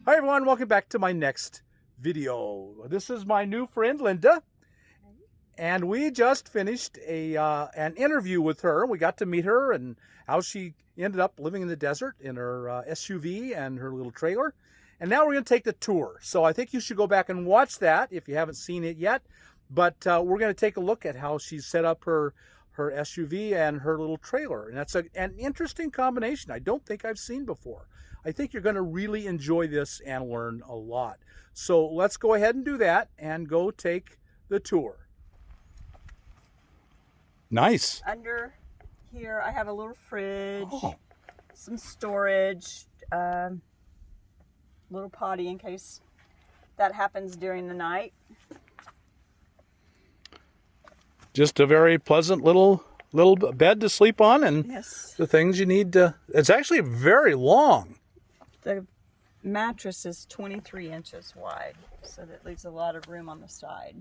Hi everyone, welcome back to my next video. This is my new friend Linda, and we just finished an interview with her. We got to meet her and how she ended up living in the desert in her SUV and her little trailer. And now we're going to take the tour. So I think you should go back and watch that if you haven't seen it yet. But we're going to take a look at how she's set up her SUV and her little trailer. And that's an interesting combination I don't think I've seen before. I think you're going to really enjoy this and learn a lot. So let's go ahead and do that and go take the tour. Nice. Under here I have a little fridge, some storage, little potty in case that happens during the night. Just a very pleasant little bed to sleep on, and yes, the things you need to. It's actually very long. The mattress is 23 inches wide, so that leaves a lot of room on the side.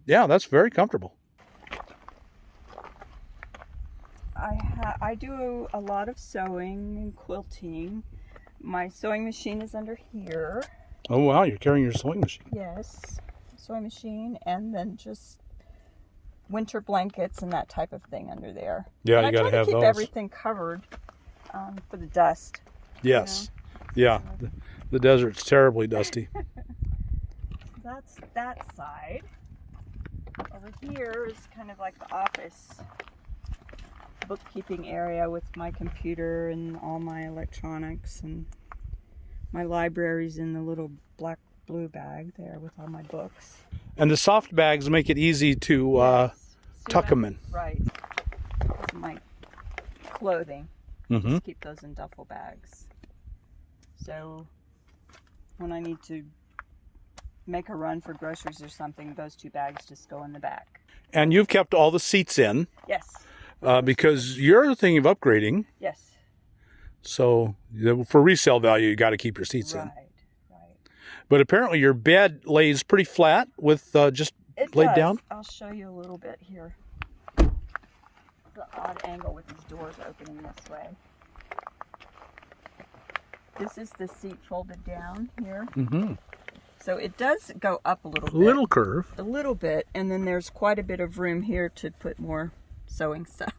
Yeah, that's very comfortable. I do a lot of sewing and quilting. My sewing machine is under here. Oh wow, you're carrying your sewing machine. Yes, sewing machine, and then just winter blankets and that type of thing under there. Yeah, and you got to have keep those. Everything covered for the dust. Yes, yeah. The desert's terribly dusty. That's that side. Over here is kind of like the office bookkeeping area with my computer and all my electronics, and my library's in the little blue bag there with all my books. And the soft bags make it easy to tuck them in. Right. Those are my clothing. Just keep those in duffel bags. So when I need to make a run for groceries or something, those two bags just go in the back. And you've kept all the seats in. Yes. Because you're thinking of upgrading. Yes. So for resale value, you got to keep your seats in. Right. But apparently your bed lays pretty flat with just laid down. I'll show you a little bit here. The odd angle with these doors opening this way. This is the seat folded down here. So it does go up a little bit. A little curve. A little bit, and then there's quite a bit of room here to put more sewing stuff.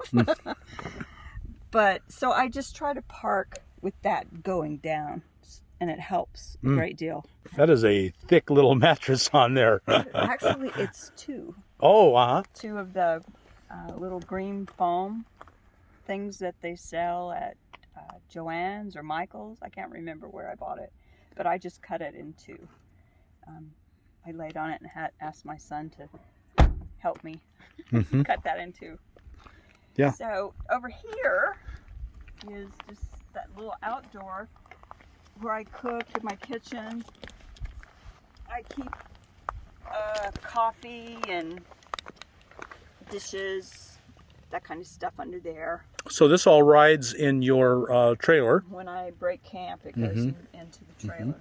But so I just try to park with that going down, and it helps a great deal. That is a thick little mattress on there. Actually, it's two. Oh, Two of the little green foam things that they sell at Joann's or Michael's. I can't remember where I bought it, but I just cut it in two. I laid on it and asked my son to help me cut that in two. Yeah. So over here is just that little outdoor where I cook in my kitchen. I keep coffee and dishes, that kind of stuff under there. So this all rides in your trailer. When I break camp, it goes into the trailer.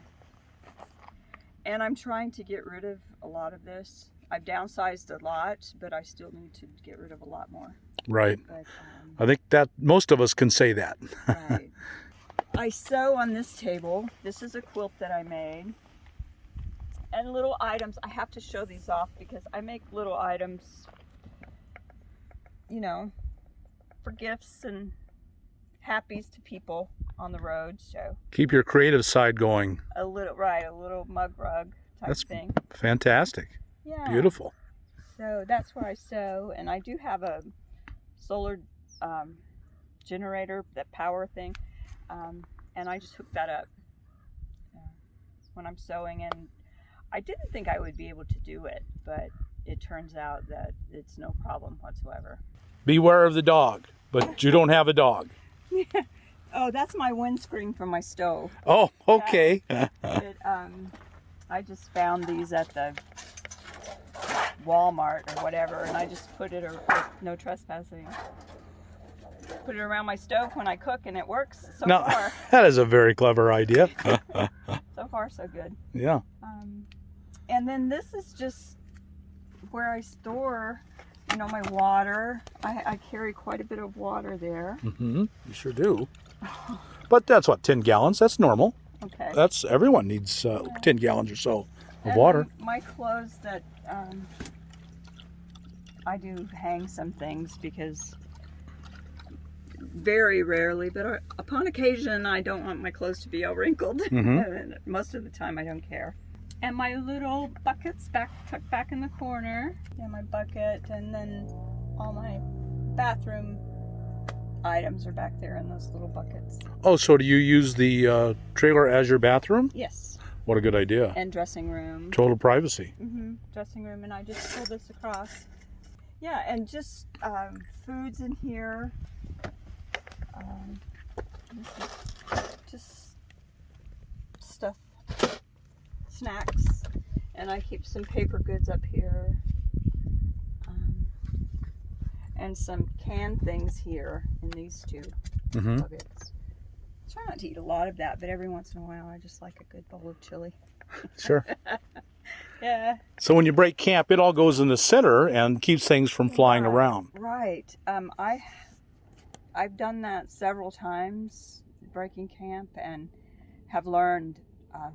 And I'm trying to get rid of a lot of this. I've downsized a lot, but I still need to get rid of a lot more. Right. But, I think that most of us can say that. Right. I sew on this table. This is a quilt that I made. And little items. I have to show these off because I make little items, you know, for gifts and happies to people on the road. So keep your creative side going. A little mug rug type thing. Fantastic. Yeah. Beautiful. So that's where I sew, and I do have a solar generator, that power thing, and I just hook that up when I'm sewing. And I didn't think I would be able to do it, but it turns out that it's no problem whatsoever. Beware of the dog, but you don't have a dog. Yeah. Oh, that's my windscreen from my stove. Oh, okay. I just found these at the Walmart or whatever, and I just put it, no trespassing. Put it around my stove when I cook, and it works so far. That is a very clever idea. So far, so good. Yeah. And then this is just where I store, you know, my water. I carry quite a bit of water there. Mm-hmm. You sure do. But that's what, 10 gallons? That's normal. Okay. Everyone needs 10 gallons or so of And water. my clothes that I do hang some things because very rarely, but upon occasion, I don't want my clothes to be all wrinkled. And most of the time, I don't care. And my little buckets tucked back in the corner. Yeah, my bucket, and then all my bathroom items are back there in those little buckets. Oh, so do you use the trailer as your bathroom? Yes. What a good idea. And dressing room. Total privacy. Dressing room, and I just pull this across. Yeah, and just foods in here. This is just stuff, snacks, and I keep some paper goods up here, and some canned things here in these two buckets. Try not to eat a lot of that, but every once in a while I just like a good bowl of chili. Sure. Yeah. So when you break camp, it all goes in the center and keeps things from flying around. Right. I've done that several times, breaking camp, and have learned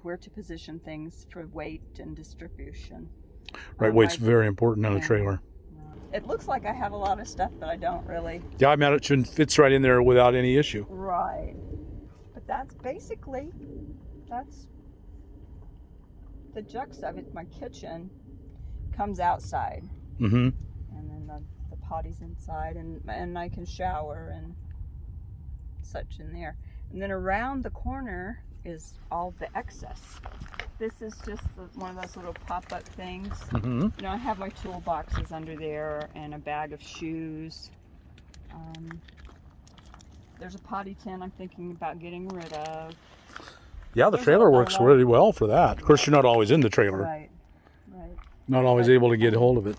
where to position things for weight and distribution. Right, weight's very important on a trailer. It looks like I have a lot of stuff, but I don't really. Yeah, I mean, it fits right in there without any issue. Right. But that's basically, that's the juxt of it. My kitchen comes outside. And then the potty's inside, and I can shower and such in there. And then around the corner is all the excess. This is just one of those little pop-up things. You know, I have my toolboxes under there and a bag of shoes. There's a potty tin I'm thinking about getting rid of. Yeah, the trailer works really well for that. Of course, you're not always in the trailer. Right. Not always able to get a hold of it.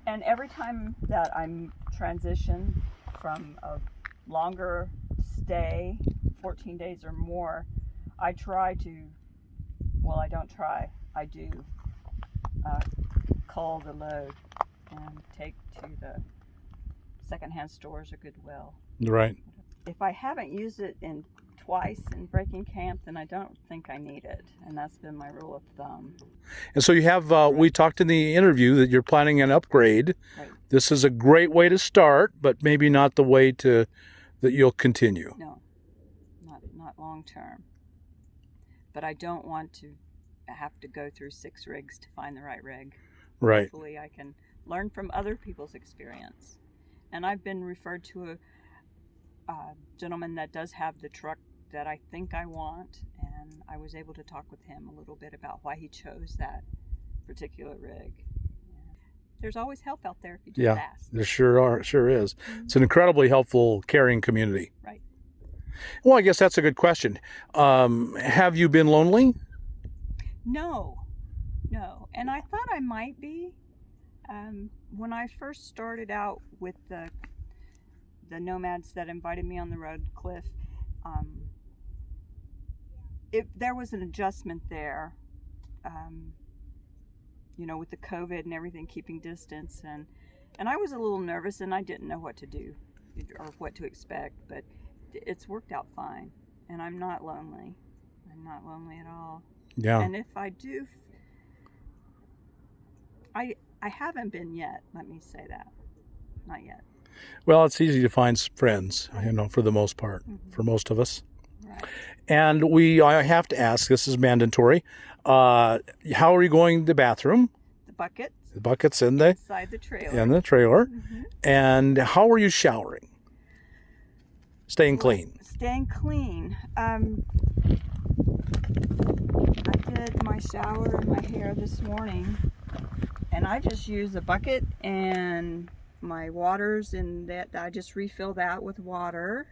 And every time that I'm transitioned from a longer stay, 14 days or more, I try to, well, I don't try, I do cull the load and take to the secondhand stores or Goodwill. Right. If I haven't used it twice in breaking camp, then I don't think I need it, and that's been my rule of thumb. And so you have, we talked in the interview that you're planning an upgrade. Right. This is a great way to start, but maybe not the way that you'll continue. No, not long term. But I don't want to have to go through 6 rigs to find the right rig. Right. Hopefully I can learn from other people's experience. And I've been referred to a gentleman that does have the truck that I think I want, and I was able to talk with him a little bit about why he chose that particular rig. There's always help out there if you just ask. There sure is. It's an incredibly helpful, caring community. Right. Well, I guess that's a good question. Have you been lonely? No. And I thought I might be. When I first started out with the nomads that invited me on the road, Cliff, there was an adjustment there, you know, with the COVID and everything, keeping distance, and I was a little nervous, and I didn't know what to do or what to expect, but it's worked out fine, and I'm not lonely. I'm not lonely at all. Yeah. And if I do, I haven't been yet, let me say that. Not yet. Well, it's easy to find friends, you know, for the most part, for most of us. Right. And I have to ask, this is mandatory, how are you going to the bathroom? The bucket. The bucket's inside the trailer. In the trailer. And how are you showering? Staying clean. Staying clean. I did my shower and my hair this morning, and I just use a bucket and my water's in that. I just refill that with water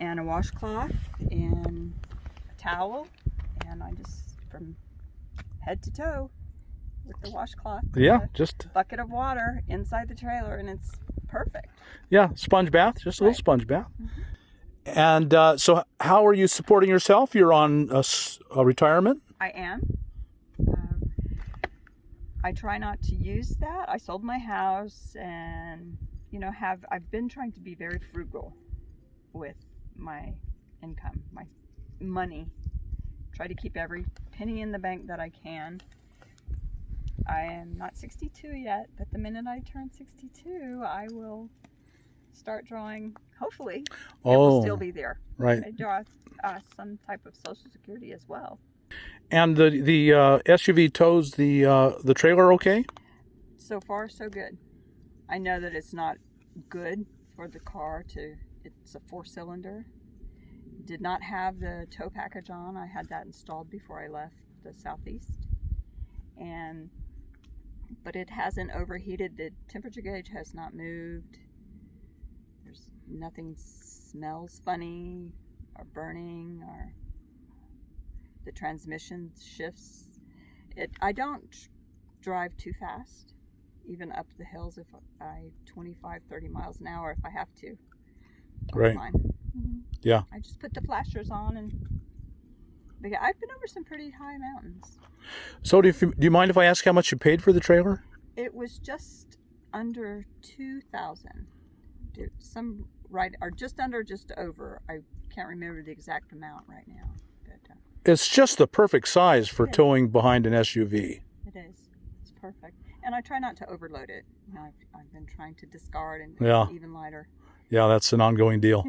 and a washcloth and a towel, and I just, from head to toe with the washcloth. Yeah, just a bucket of water inside the trailer, and it's perfect. Yeah, sponge bath, just a little sponge bath. And so how are you supporting yourself? You're on a retirement? I am. I try not to use that. I sold my house, and, you know, I've been trying to be very frugal with my income, my money. Try to keep every penny in the bank that I can. I am not 62 yet, but the minute I turn 62, I will start drawing, hopefully, it will still be there. Right. I draw some type of Social Security as well. And the SUV tows the trailer okay? So far, so good. I know that it's not good for the car it's a 4-cylinder. Did not have the tow package on. I had that installed before I left the Southeast. But it hasn't overheated. The temperature gauge has not moved. There's nothing smells funny or burning, or the transmission shifts. I don't drive too fast, even up the hills. If I 25, 30 miles an hour, if I have to. Right. Fine. Yeah. I just put the flashers on, and I've been over some pretty high mountains. So do you mind if I ask how much you paid for the trailer? It was just under $2,000. Just under, just over. I can't remember the exact amount right now. But it's just the perfect size for towing behind an SUV. It is. It's perfect. And I try not to overload it. You know, I've been trying to discard and even lighter. Yeah, that's an ongoing deal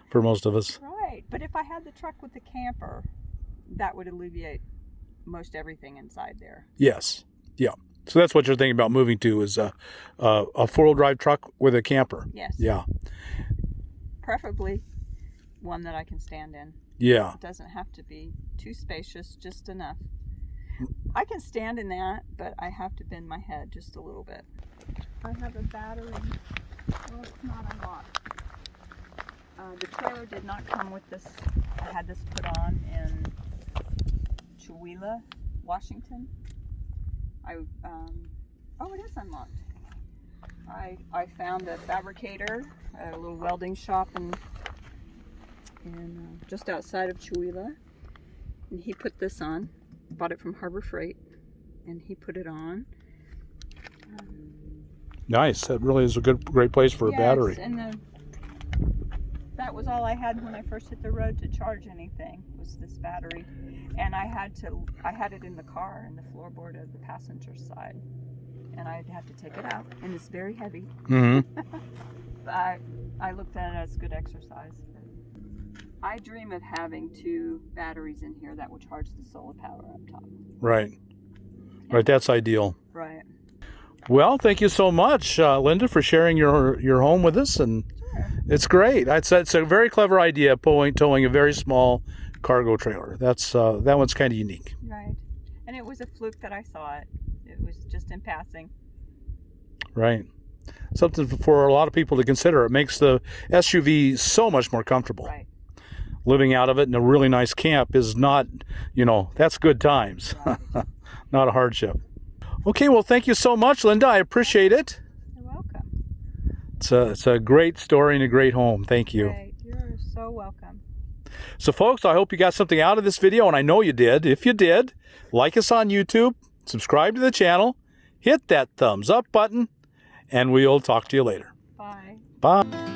for most of us. Right. But if I had the truck with the camper, that would alleviate most everything inside there. Yes. Yeah. So that's what you're thinking about moving to, is a 4-wheel drive truck with a camper. Yes. Yeah. Preferably one that I can stand in. Yeah. It doesn't have to be too spacious, just enough. I can stand in that, but I have to bend my head just a little bit. I have a battery. Well, it's not unlocked. The trailer did not come with this. I had this put on in Chewelah, Washington. It is unlocked. I found a fabricator, a little welding shop in just outside of Chewelah, and he put this on. Bought it from Harbor Freight, and he put it on. Nice. That really is a great place for a battery. And that was all I had when I first hit the road to charge anything, was this battery. And I had it in the car, in the floorboard of the passenger side, and I'd have to take it out, and it's very heavy. Mm-hmm. I looked at it as good exercise. I dream of having 2 batteries in here that will charge the solar power up top. Right. Right, that's ideal. Right. Well, thank you so much, Linda, for sharing your home with us, and sure. It's great. It's a very clever idea, towing a very small cargo trailer. That one's kind of unique. Right, and it was a fluke that I saw it. It was just in passing. Right. Something for a lot of people to consider. It makes the SUV so much more comfortable. Right. Living out of it in a really nice camp is not, that's good times. Right. Not a hardship. Okay, well, thank you so much, Linda. I appreciate it. You're welcome. It's a great story and a great home. Thank you. Great. You're so welcome. So, folks, I hope you got something out of this video, and I know you did. If you did, like us on YouTube, subscribe to the channel, hit that thumbs up button, and we'll talk to you later. Bye. Bye.